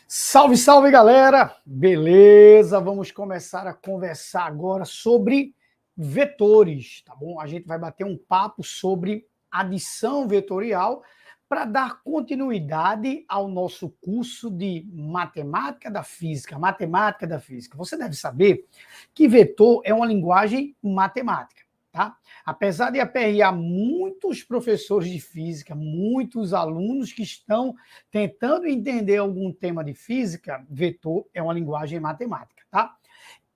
Salve, salve, galera! Beleza? Vamos começar a conversar agora sobre vetores, tá bom? A gente vai bater um papo sobre adição vetorial para dar continuidade ao nosso curso de matemática da física. Matemática da física. Você deve saber que vetor é uma linguagem matemática, tá? Apesar de aperrear muitos professores de física, muitos alunos que estão tentando entender algum tema de física, vetor é uma linguagem matemática, tá?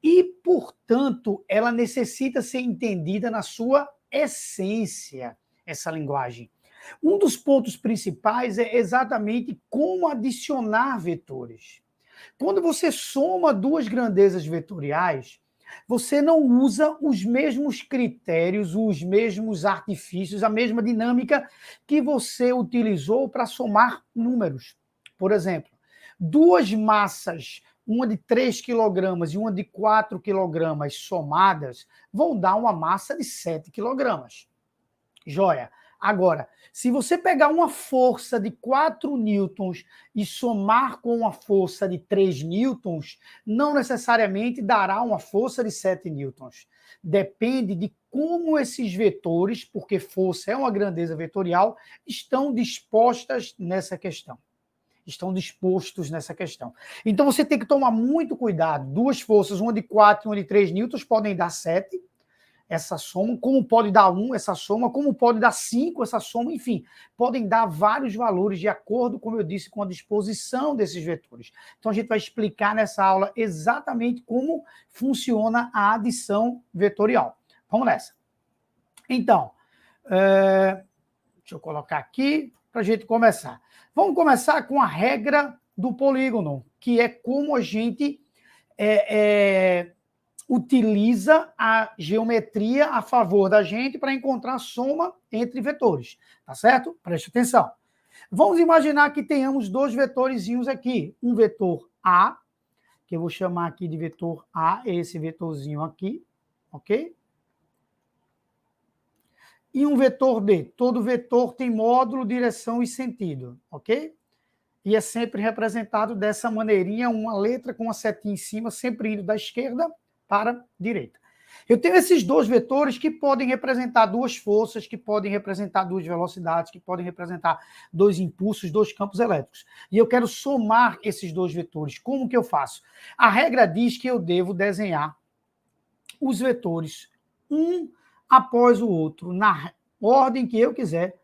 E, portanto, ela necessita ser entendida na sua essência, essa linguagem. Um dos pontos principais é exatamente como adicionar vetores. Quando você soma duas grandezas vetoriais, você não usa os mesmos critérios, os mesmos artifícios, a mesma dinâmica que você utilizou para somar números. Por exemplo, duas massas, uma de 3 quilogramas e uma de 4 quilogramas somadas, vão dar uma massa de 7 quilogramas. Joia. Agora, se você pegar uma força de 4 newtons e somar com uma força de 3 newtons, não necessariamente dará uma força de 7 newtons. Depende de como esses vetores, porque força é uma grandeza vetorial, estão dispostas nessa questão. Estão dispostos nessa questão. Então você tem que tomar muito cuidado. Duas forças, uma de 4 e uma de 3 newtons, podem dar 7, essa soma, como pode dar 1 essa soma, como pode dar 5 essa soma, enfim, podem dar vários valores de acordo, como eu disse, com a disposição desses vetores. Então a gente vai explicar nessa aula exatamente como funciona a adição vetorial. Vamos nessa. Então, deixa eu colocar aqui para a gente começar. Vamos começar com a regra do polígono, que é como a gente utiliza a geometria a favor da gente para encontrar a soma entre vetores, tá certo? Preste atenção. Vamos imaginar que tenhamos dois vetorzinhos aqui. Um vetor A, que eu vou chamar aqui de vetor A, esse vetorzinho aqui, ok? E um vetor B. Todo vetor tem módulo, direção e sentido, ok? E é sempre representado dessa maneirinha, uma letra com uma setinha em cima, sempre indo da esquerda para a direita. Eu tenho esses dois vetores que podem representar duas forças, que podem representar duas velocidades, que podem representar dois impulsos, dois campos elétricos. E eu quero somar esses dois vetores. Como que eu faço? A regra diz que eu devo desenhar os vetores um após o outro, na ordem que eu quiser.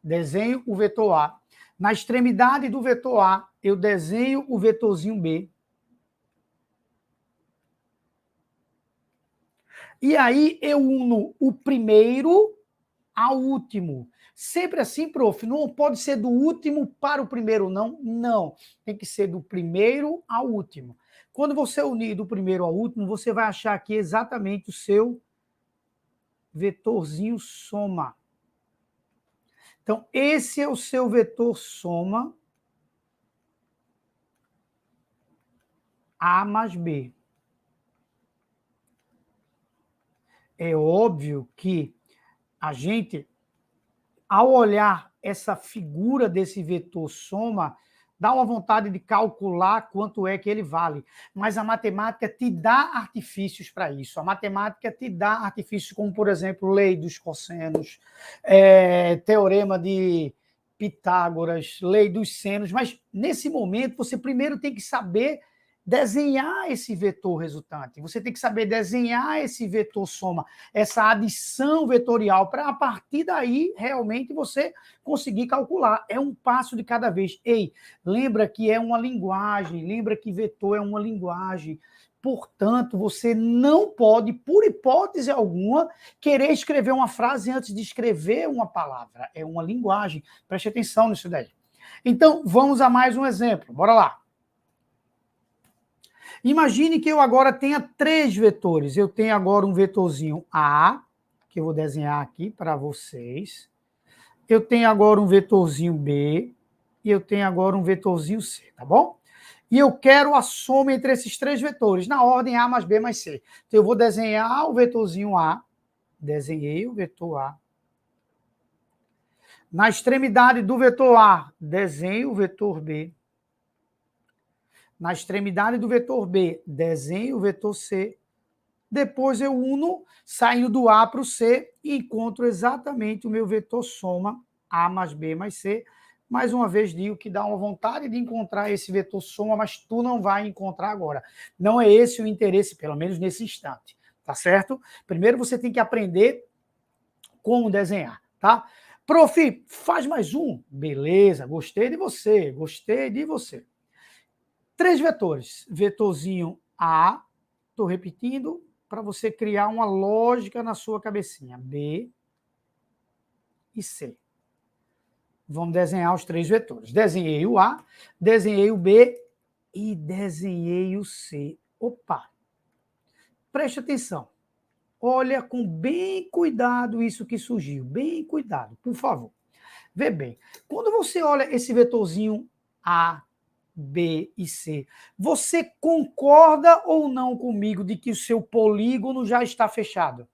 Desenho o vetor A. Na extremidade do vetor A, eu desenho o vetorzinho B. E aí eu uno o primeiro ao último. Sempre assim, prof, não pode ser do último para o primeiro, não? Não, tem que ser do primeiro ao último. Quando você unir do primeiro ao último, você vai achar aqui exatamente o seu vetorzinho soma. Então, esse é o seu vetor soma A mais B. É óbvio que a gente, ao olhar essa figura desse vetor soma, dá uma vontade de calcular quanto é que ele vale. Mas a matemática te dá artifícios para isso. A matemática te dá artifícios como, por exemplo, lei dos cossenos, teorema de Pitágoras, lei dos senos. Mas, nesse momento, você primeiro tem que saber desenhar esse vetor resultante. Você tem que saber desenhar esse vetor soma, essa adição vetorial, para a partir daí, realmente, você conseguir calcular. É um passo de cada vez. Ei, lembra que é uma linguagem, lembra que vetor é uma linguagem. Portanto, você não pode, por hipótese alguma, querer escrever uma frase antes de escrever uma palavra. É uma linguagem. Preste atenção nisso daí. Então, vamos a mais um exemplo. Bora lá. Imagine que eu agora tenha 3 vetores. Eu tenho agora um vetorzinho A, que eu vou desenhar aqui para vocês. Eu tenho agora um vetorzinho B e eu tenho agora um vetorzinho C, tá bom? E eu quero a soma entre esses 3 vetores, na ordem A mais B mais C. Então, eu vou desenhar o vetorzinho A, desenhei o vetor A. Na extremidade do vetor A, desenho o vetor B. Na extremidade do vetor B, desenho o vetor C. Depois eu uno, saindo do A para o C, e encontro exatamente o meu vetor soma A mais B mais C. Mais uma vez digo que dá uma vontade de encontrar esse vetor soma, mas tu não vai encontrar agora. Não é esse o interesse, pelo menos nesse instante, tá certo? Primeiro você tem que aprender como desenhar, tá? Prof, faz mais um. Beleza, gostei de você, gostei de você. 3 vetores. Vetorzinho A, estou repetindo, para você criar uma lógica na sua cabecinha. B e C. Vamos desenhar os 3 vetores. Desenhei o A, desenhei o B e desenhei o C. Opa! Preste atenção. Olha com bem cuidado isso que surgiu. Bem cuidado, por favor. Vê bem. Quando você olha esse vetorzinho A, B e C, você concorda ou não comigo de que o seu polígono já está fechado?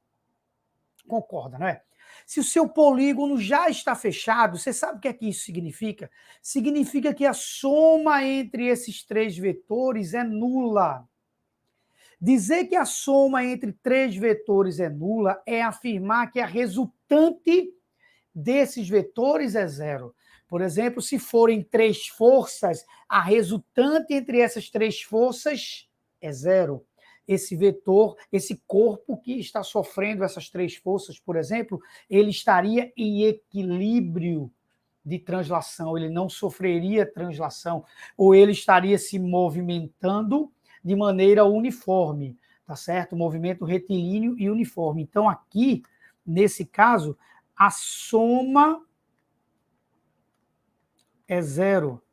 Concorda, não é? Se o seu polígono já está fechado, você sabe o que é que isso significa? Significa que a soma entre esses 3 vetores é nula. Dizer que a soma entre 3 vetores é nula é afirmar que a resultante desses vetores é zero. Por exemplo, se forem 3 forças, a resultante entre essas 3 forças é zero. Esse vetor, esse corpo que está sofrendo essas 3 forças, por exemplo, ele estaria em equilíbrio de translação, ele não sofreria translação, ou ele estaria se movimentando de maneira uniforme, tá certo? Movimento retilíneo e uniforme. Então, aqui, nesse caso, a soma é zero.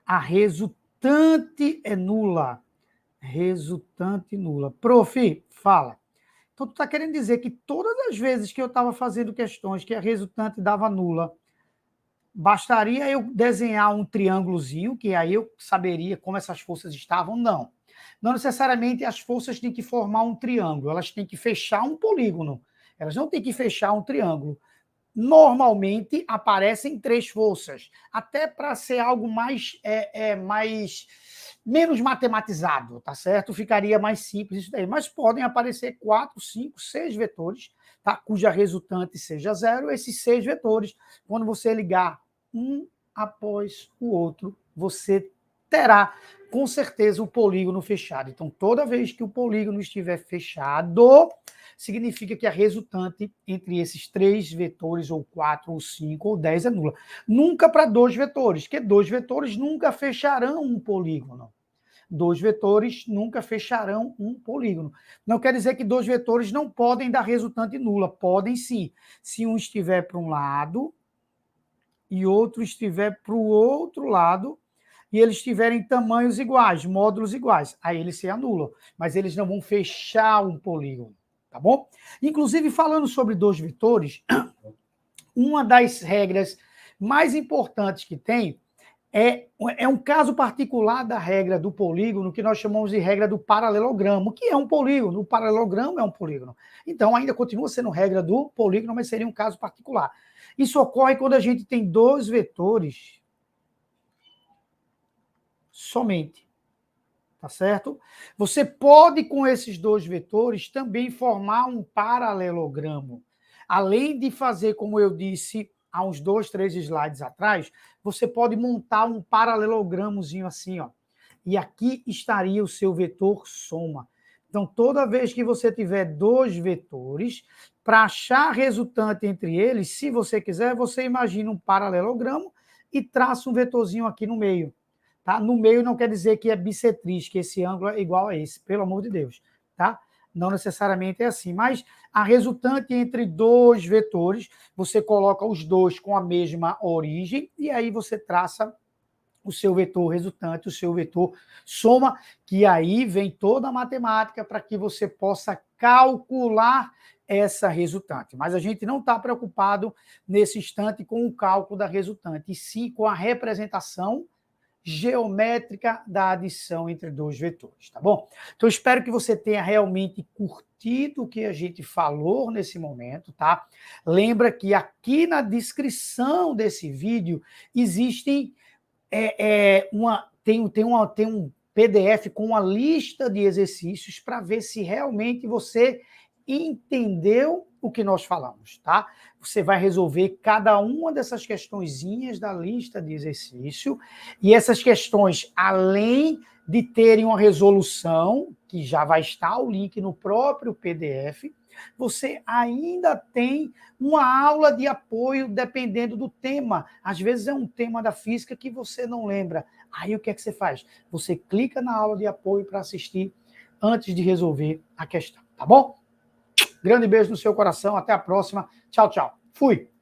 A resultante é nula. Resultante nula. Prof, fala. Então, tu está querendo dizer que todas as vezes que eu estava fazendo questões que a resultante dava nula, bastaria eu desenhar um triângulozinho, que aí eu saberia como essas forças estavam? Não. Não necessariamente as forças têm que formar um triângulo, elas têm que fechar um polígono. Elas não têm que fechar um triângulo. Normalmente aparecem 3 forças, até para ser algo mais, menos matematizado, tá certo? Ficaria mais simples isso daí, mas podem aparecer 4, 5, 6 vetores, tá? Cuja resultante seja zero. Esses 6 vetores, quando você ligar um após o outro, você terá com certeza o polígono fechado. Então, toda vez que o polígono estiver fechado, significa que a resultante entre esses 3 vetores, ou 4, ou 5, ou 10 é nula. Nunca para 2 vetores, porque 2 vetores nunca fecharão um polígono. 2 vetores nunca fecharão um polígono. Não quer dizer que 2 vetores não podem dar resultante nula. Podem sim. Se um estiver para um lado e outro estiver para o outro lado, e eles tiverem tamanhos iguais, módulos iguais, aí eles se anulam, mas eles não vão fechar um polígono, tá bom? Inclusive, falando sobre 2 vetores, uma das regras mais importantes que tem é um caso particular da regra do polígono, que nós chamamos de regra do paralelogramo, que é um polígono. O paralelogramo é um polígono. Então, ainda continua sendo regra do polígono, mas seria um caso particular. Isso ocorre quando a gente tem 2 vetores somente, tá certo? Você pode, com esses 2 vetores, também formar um paralelogramo. Além de fazer, como eu disse há uns 2, 3 slides atrás, você pode montar um paralelogramozinho assim, ó. E aqui estaria o seu vetor soma. Então, toda vez que você tiver 2 vetores, para achar a resultante entre eles, se você quiser, você imagina um paralelogramo e traça um vetorzinho aqui no meio. Tá? No meio não quer dizer que é bissetriz, que esse ângulo é igual a esse, pelo amor de Deus. Tá? Não necessariamente é assim, mas a resultante entre 2 vetores, você coloca os 2 com a mesma origem, e aí você traça o seu vetor resultante, o seu vetor soma, que aí vem toda a matemática para que você possa calcular essa resultante. Mas a gente não está preocupado nesse instante com o cálculo da resultante, e sim com a representação geométrica da adição entre 2 vetores, tá bom? Então, espero que você tenha realmente curtido o que a gente falou nesse momento, tá? Lembra que aqui na descrição desse vídeo existem uma tem um PDF com uma lista de exercícios para ver se realmente você entendeu o que nós falamos, tá? Você vai resolver cada uma dessas questõezinhas da lista de exercício, e essas questões, além de terem uma resolução, que já vai estar o link no próprio PDF, você ainda tem uma aula de apoio dependendo do tema. Às vezes é um tema da física que você não lembra. Aí o que é que você faz? Você clica na aula de apoio para assistir antes de resolver a questão, tá bom? Grande beijo no seu coração, até a próxima. Tchau, tchau. Fui!